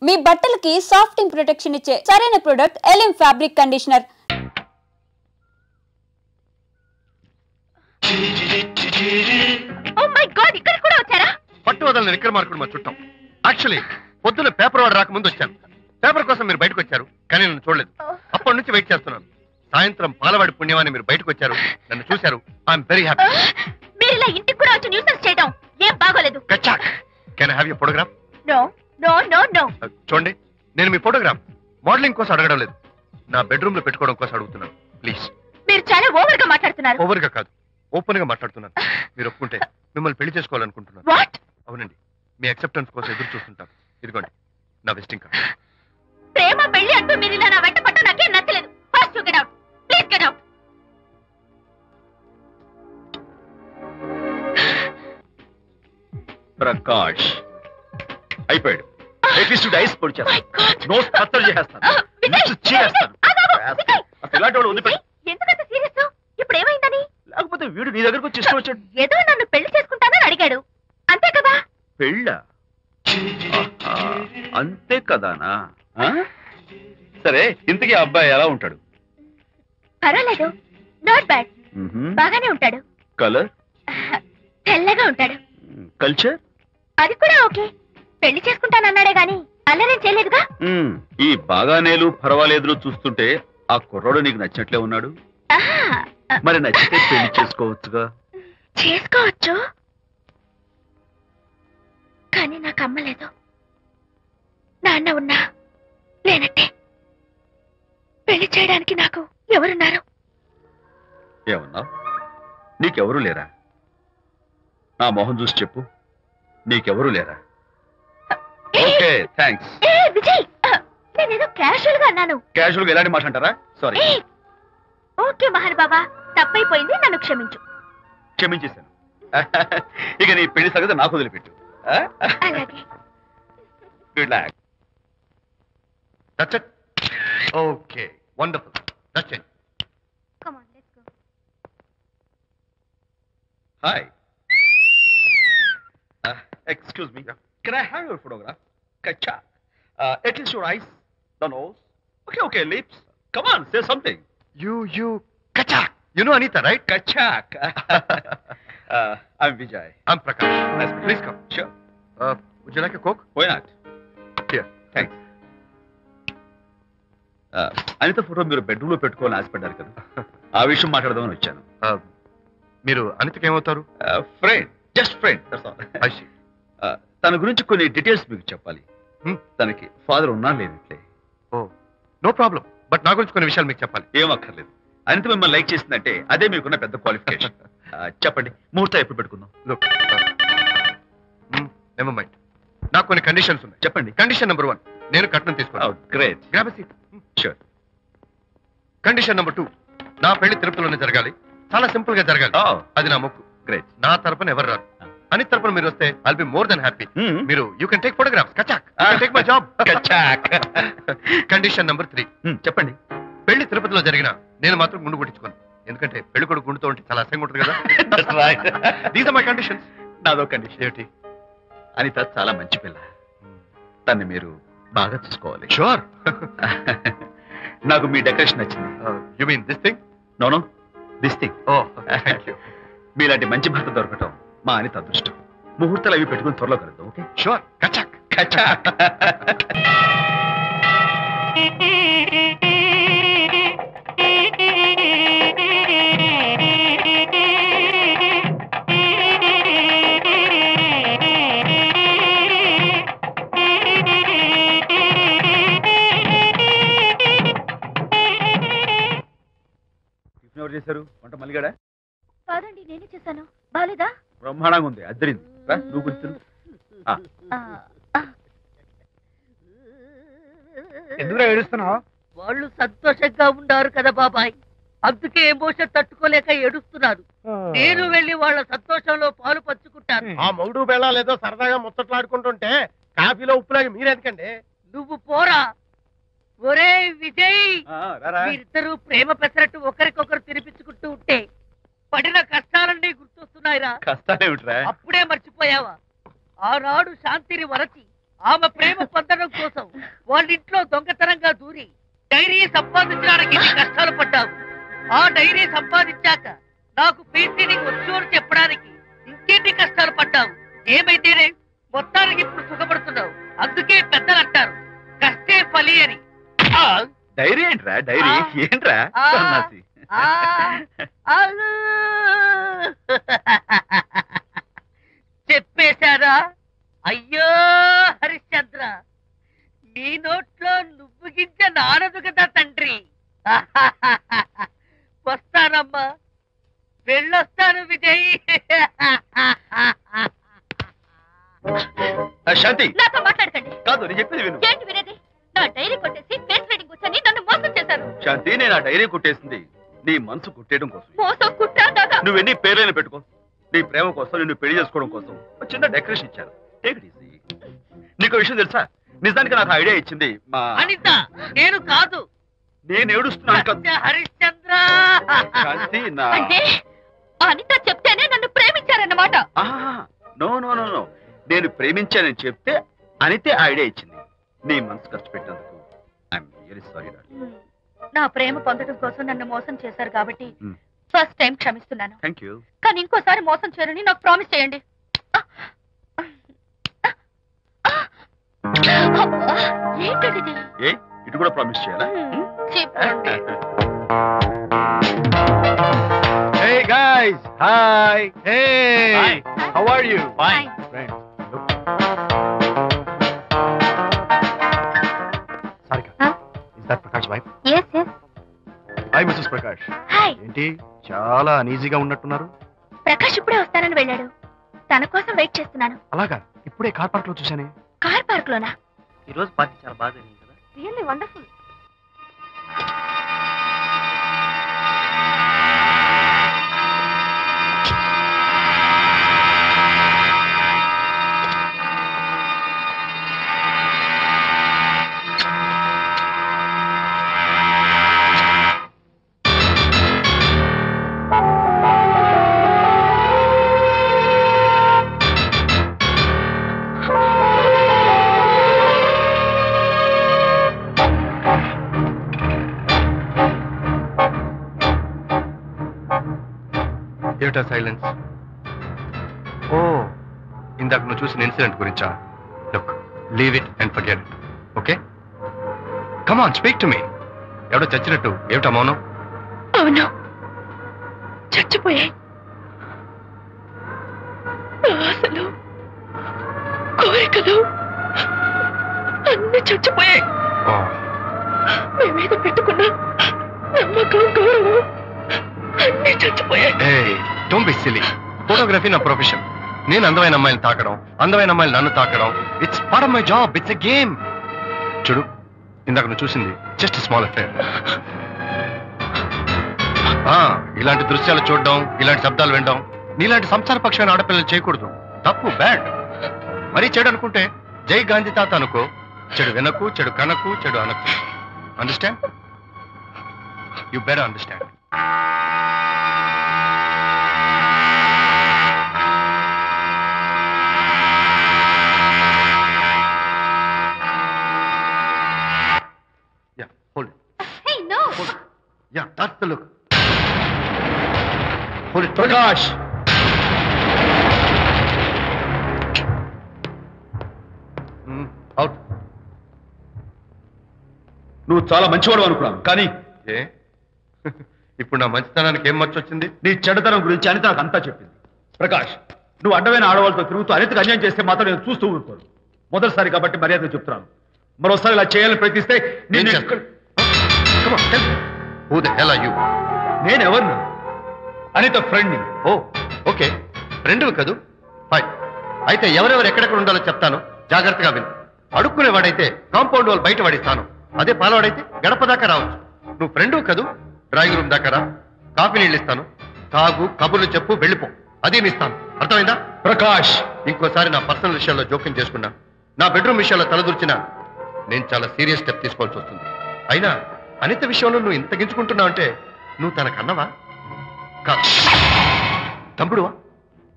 మీ బట్టలకి సాఫ్టింగ్ ప్రొటెక్షన్ ఇచ్చే సరైన ప్రొడక్ట్ ఎలిమ్ fabric conditioner. Oh my god, ఇక్కడ కూడా వచ్చారా? పట్టు వదలని ఇక్కడ మార్కుడు మా చుట్టాం. యాక్చువల్లీ పొద్దున పేపర్ వాడు రాకముందు వచ్చాను. పేపర్ కోసం మీరు బయటకు వచ్చారు, కానీ నన్ను చూడలేదు. అప్పటి నుంచి వెయిట్ చేస్తున్నాను. సాయంత్రం పాలవాడి పుణ్యమాని మీరు బయటకు వచ్చారు, నన్ను చూశారు. I'm very happy. మీరు ఇలా ఇంటికి కూడా వచ్చి న్యూసెన్స్ చేయడం ఏం బాగోలేదు. Can I have your photograph? No no no no. చూడండి, నేను మీ ఫోటోగ్రాఫ్ మోడలింగ్ కోసం అడగడం లేదు, నా బెడ్రూమ్ లో పెట్టుకోవడం కోసం అడుగుతున్నాను. ప్లీజ్. మీరు చాలా ఓవర్ గా మాట్లాడుతున్నారు. ఓవర్ గా కాదు, ఓపెన్ గా మాట్లాడుతున్నాను. మీరు ఒప్పుకుంటే మిమ్మల్ని పెళ్లి చేసుకోవాలనుకుంటున్నాను. వాట్? అవునండి, మీ అక్సెప్టెన్స్ కోసం ఎదురు చూస్తుంటాను. ఇదిగోండి నా విజిటింగ్ కార్డ్. ప్రేమ పెళ్లి అంటూ మీరు ఇలా నా వెంట పట్ట నాకేం నచ్చలేదు. First you get out, please get out. Prakash అయిపోయాడు. ఐస్ పొడి చేస్తాను, నోట్స్ కత్తలు చేస్తాను, ఇలాంటి వాడు ఉంది. ఎందుకంత సీరియస్? ఇప్పుడు ఏమైందని? లేకపోతే వీడు నీ దగ్గరకు వచ్చి ఇష్టం వచ్చాడు. ఏదో నన్ను పెళ్లి చేసుకుంటానని అడిగాడు, అంతే కదా? పెళ్ళ అంతే కదానా? సరే, ఇంతకీ ఆ అబ్బాయి ఎలా ఉంటాడు? పర్వాలేదు, నాట్ బ్యాడ్, బాగానే ఉంటాడు. కలర్? తెల్లగా ఉంటాడు. కల్చర్? అది కూడా ఓకే. పెళ్లి చేసుకుంటానన్నాడే గాని అల్లరేం చేయలేదుగా. ఈ బాగానేలు పర్వాలేదు చూస్తుంటే ఆ కుర్రోడు నీకు నచ్చినట్లే ఉన్నాడు. మరి నచ్చితే పెళ్లి చేసుకోవచ్చుగా. చేసుకోవచ్చు, కానీ నాకు అమ్మ లేదు, నాన్న ఉన్నా లేనట్టే. పెళ్లి చేయడానికి నాకు ఎవరున్నారు? ఏమన్నా? నీకెవరూ లేరా? నా మొహం చూసి చెప్పు, నీకెవరూ లేరా? Okay, thanks. విజయ్, నేనేదో క్యాషువల్ గా అన్నాను. క్యాషువల్ గా ఎలాంటి మాట అంటారా? సారీ. ఓకే మహర్ బాబా, తప్పైపోయింది, నన్ను క్షమించు. క్షమించేశాను. ఇక నీ పెళ్లి సంగతి నాకు వదిలిపెట్టు. అలాగే. Good luck. That's it. Okay, wonderful. That's it. Come on, let's go. Hi. Excuse me. Can I have your photograph? Kacha. At least your eyes, the nose. Okay, lips. Come on, say something. You, Kachak. You know Anita, right? Kachak. I'm Vijay. I'm Prakash. Nice to meet you. Please come. Sure. Would you like a Coke? Why not? Here. Thanks. Anitha photo మీరు bedroom లో పెట్టుకోవాలని ఆశపడ్డారు కదా, ఆ విషయం మాట్లాడదామని వచ్చాను. మీరు అనితకి ఏమవుతారు? Friend, just friend. తన గురించి కొన్ని డీటెయిల్స్ మీకు చెప్పాలి. తనకి ఫాదర్ ఉన్నా లేనట్లే. ఓ, నో ప్రాబ్లం. బట్ నా గురించి కొన్ని విషయాలు మీకు చెప్పాలి. ఏం అక్కర్లేదు. అనిత మిమ్మల్ని లైక్ చేసిందంటే అదే మీకున్న పెద్ద క్వాలిఫికేషన్. చెప్పండి, ముహూర్తం ఎప్పుడు పెట్టుకుందాం? నెవర్ మైండ్, నాకు కొన్ని కండిషన్స్ ఉన్నాయి. చెప్పండి. కండిషన్ నెంబర్ 1, నేను కట్నం తీసుకోవాలి. Great. Grab a seat. Sure. Condition number 2, నా పెళ్లి తిరుపతిలోనే జరగాలి, చాలా సింపుల్ గా జరగాలి. అది నా మొక్కు. గ్రేట్. నా తరపున ఎవరు రారు. అని తరపున మీరు వస్తే I'll be more than happy. మీరు యూ కెన్ టేక్ ఫోటోగ్రాఫ్స్. కచాక్, టేక్ మై జాబ్. కచాక్. కండిషన్ నెంబర్ 3, చెప్పండి. పెళ్లి తిరుపతిలో జరిగిన నేను మాత్రం గుండు కొట్టించుకోను, ఎందుకంటే పెళ్లి కొడుకు గుండుతో ఉంటే చాలా అసహ్యంగా ఉంటుంది కదా. These are my conditions. నాదో కండిషన్. ఏమిటి? అనిత చాలా మంచి పిల్ల, తన్ని మీరు బాగా చూసుకోవాలి. షూర్. నాకు మీ డెకరేషన్ నచ్చింది. You mean this thing? No, this thing. Oh, thank you. మీలాంటి మంచి భర్త దొరకటం మా అనిత అదృష్టం. ముహూర్తాలు అవి పెట్టుకుని త్వరలో కలుద్దాం. ఓకే? షూర్. కచాక్. కచాక్. ఎవరు చేశారు వంట? మల్లిగాడా? కాదండి, నేనే చేశాను. బాలేదా? బ్రహ్మాండంగా ఉంది, అద్దరింది. నువ్వు గుర్తు. ఎందుకు ఏడుస్తున్నావు? వాళ్ళు సంతోషంగా ఉన్నారు కదా బాబాయ్, అందుకే ఎమోషన్ తట్టుకోలేక ఏడుస్తున్నారు. నేను వెళ్ళి వాళ్ళ సంతోషంలో పాలు పంచుకుంటాను. ఆ మౌడు బెళ్ళాలేదో సరదాగా ముచ్చట్లాడుకుంటుంటే కాఫీలో ఉప్పులాగి మీరెందుకండి? నువ్వు పోరా. ఒరే విజయ్, మీరిద్దరూ ప్రేమ పెసరట్టు ఒకరికొకరు తినిపించుకుంటూ ఉంటే పడిన కష్టాలన్నీ గుర్తొస్తున్నాయిరా. కష్టాలేమిట్రా? అప్పుడే మర్చిపోయావా? ఆనాడు శాంతిని వరచి ఆమె ప్రేమ పొందడం కోసం వాళ్ళ ఇంట్లో దొంగతనంగా దూరి డైరీ సంపాదించడానికి ఎన్ని కష్టాలు పడ్డావు. ఆ డైరీ సంపాదించాక నాకు ఫీజ్ రీడింగ్ వచ్చు అని చెప్పడానికి ఇంకెన్ని కష్టాలు పడ్డావు. ఏమైతేనే మొత్తానికి ఇప్పుడు సుఖపడుతున్నావు. అందుకే పెద్దలు అంటారు కష్టే ఫలి అని. డైరీ ఏంట్రా డైరీ ఏంట్రా సన్నాసి. చెప్పేశారా? అయ్యో హరిశ్చంద్ర, నీ నోట్లో నువ్వు గింజ నానదు కదా తండ్రి. వస్తానమ్మా, వెళ్ళొస్తాను విజయ్. శాంతి నాతో మాట్లాడకండి. కాదు నేను చెప్పేది విను. ఏంటి వినేది? నా డైరీ కొట్టేసి ఫేస్ రీడింగ్ వచ్చని నన్ను మోసం చేశారు. శాంతి నేను ఆ డైరీ కుట్టేసింది నీ మనసు కుట్టేయడం కోసం. మోసం కుట్టా దాదా. నువ్వెన్ని పేర్లైనా పెట్టుకో, నీ ప్రేమ కోసం నిన్ను పెళ్లి చేసుకోవడం కోసం ఒక చిన్న డెకరేషన్ ఇచ్చారు. Take it easy. నీకు విషయం తెలుసా? నిజానికి నాకు ఐడియా ఇచ్చింది మా అనిత. నేను కాదు. నేను ఏడుస్తున్నాను కదా హరిశ్చంద్ర. శాంతి నా అంటే అనిత చెప్తేనే నన్ను ప్రేమించారన్నమాట. నో నో నో నో నేను ప్రేమించానని చెప్తే అనితే ఐడియా ఇచ్చింది. నీ మనసు ఖర్చు పెట్టినందుకు ఐఎమ్ వెరీ సారీ డార్లింగ్. నా ప్రేమ పొందడం కోసం నన్ను మోసం చేశారు కాబట్టి ఫస్ట్ టైం క్షమిస్తున్నాను. Thank you. కానీ ఇంకోసారి మోసం చేయరని నాకు ప్రామిస్ చేయండి. ఏంటది? ఏ ఇటు కూడా ప్రామిస్ చేయాలా? చెప్పండి. Hey guys, hi. Hey. Hi. How are you? Fine. Friends, look. Sarika. Huh? Is that Prakash's wife? Yes, yes. Hi, Mrs. Prakash. Hi. ఏంటి చాలా అనీజీగా ఉన్నట్టున్నారు? ప్రకాష్ ఇప్పుడే వస్తానని వెళ్ళాడు. తన కోసం వెయిట్ చేస్తున్నాను. అలాగా ఇప్పుడే కార్ పార్క్ లో చూశానే. కార్ పార్క్ లోనా? ఈ రోజు పార్టీ చాలా బాగా జరిగింది కదా. Really wonderful. ఏమిటా సైలెన్స్? ఓ, ఇందాక నువ్వు చూసిన ఇన్సిడెంట్ గురించా? Look, leave it and forget it. Okay, come on, speak to me. ఎవడో చచ్చినట్టు ఏమిటా మౌనం? అవును, చచ్చిపోయాయి. ఆశలు, కోరికలు అన్ని చచ్చిపోయాయి. మీ మీద పెట్టుకున్న నమ్మకం, గౌరవం అన్ని చచ్చిపోయాయి. Don't be silly. ఫోటోగ్రఫీ నా ప్రొఫెషన్. నేను అందమైన అమ్మాయిని తాకడం, అందమైన అమ్మాయిలు నన్ను తాకడం, it's part of my job. It's a game. చూడు, ఇందాక నువ్వు చూసింది జస్ట్ స్మాల్ అఫేర్. ఇలాంటి దృశ్యాలు చూడడం, ఇలాంటి శబ్దాలు వినడం నీలాంటి సంసారపక్షమైన ఆడపిల్లలు చేయకూడదు. తప్పు, బ్యాడ్. మరీ చెడు అనుకుంటే జై గాంధీ తాత అనుకో. చెడు వినకు, చెడు కనకు, చెడు అనకు. Understand? You better understand. Yeah, hold it. Hey, no. Hold it. Yeah, that's the look. Hold it. Prakash, Out. నువ్వు చాలా మంచివాడు అనుకున్నాను, కానీ ఏ ఇప్పుడు నా మంచితనానికి ఏం మర్చొచ్చింది? నీ చెడుతనం గురించి అనిత నాకు అంతా చెప్పింది. ప్రకాష్, నువ్వు అడ్డమైన ఆడవాళ్ళతో తిరుగుతూ అనితకు అన్యాయం చేస్తే మాత్రం నేను చూస్తూ ఉంటాను. మొదటిసారి కాబట్టి మర్యాద చెప్తున్నాను. మరోసారి ఇలా చేయాలని ప్రయత్నిస్తే నేను Come on, tell me. Who the hell are you? నేనెవరిని? అనిత ఫ్రెండ్ని. ఓ, ఓకే, ఫ్రెండ్వి కదూ? ఫైన్. అయితే ఎవరెవరు ఎక్కడెక్కడ ఉండాలో చెప్తాను, జాగ్రత్తగా విను. అడుక్కునేవాడైతే కాంపౌండ్ వాళ్ళు బయట పడిస్తాను. అదే పాలవాడైతే గడప దాకా రావచ్చు. నువ్వు ఫ్రెండ్వి కదూ? డ్రాయింగ్ రూమ్ దాకా రా, కాఫీ నీళ్ళు ఇస్తాను, తాగు, కబుర్లు చెప్పు, వెళ్ళిపో. అదే ఇస్తాను. అర్థమైందా? ప్రకాష్, ఇంకోసారి నా పర్సనల్ విషయాల్లో జోక్యం చేసుకున్నా, నా బెడ్రూమ్ విషయాల్లో తలదూర్చినా నేను చాలా సీరియస్ స్టెప్ తీసుకోవాల్సి వస్తుంది. అయినా అనిత విషయంలో నువ్వు ఇంత గించుకుంటున్నావు అంటే నువ్వు తనకన్నవా? కాదు. తమ్ముడువా?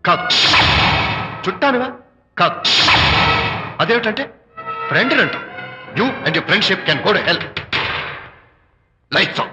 కాదు. చుట్టానివా? కాదు. అదేమిటంటే ఫ్రెండ్ అంటూ you and your friendship can go to hell lights off.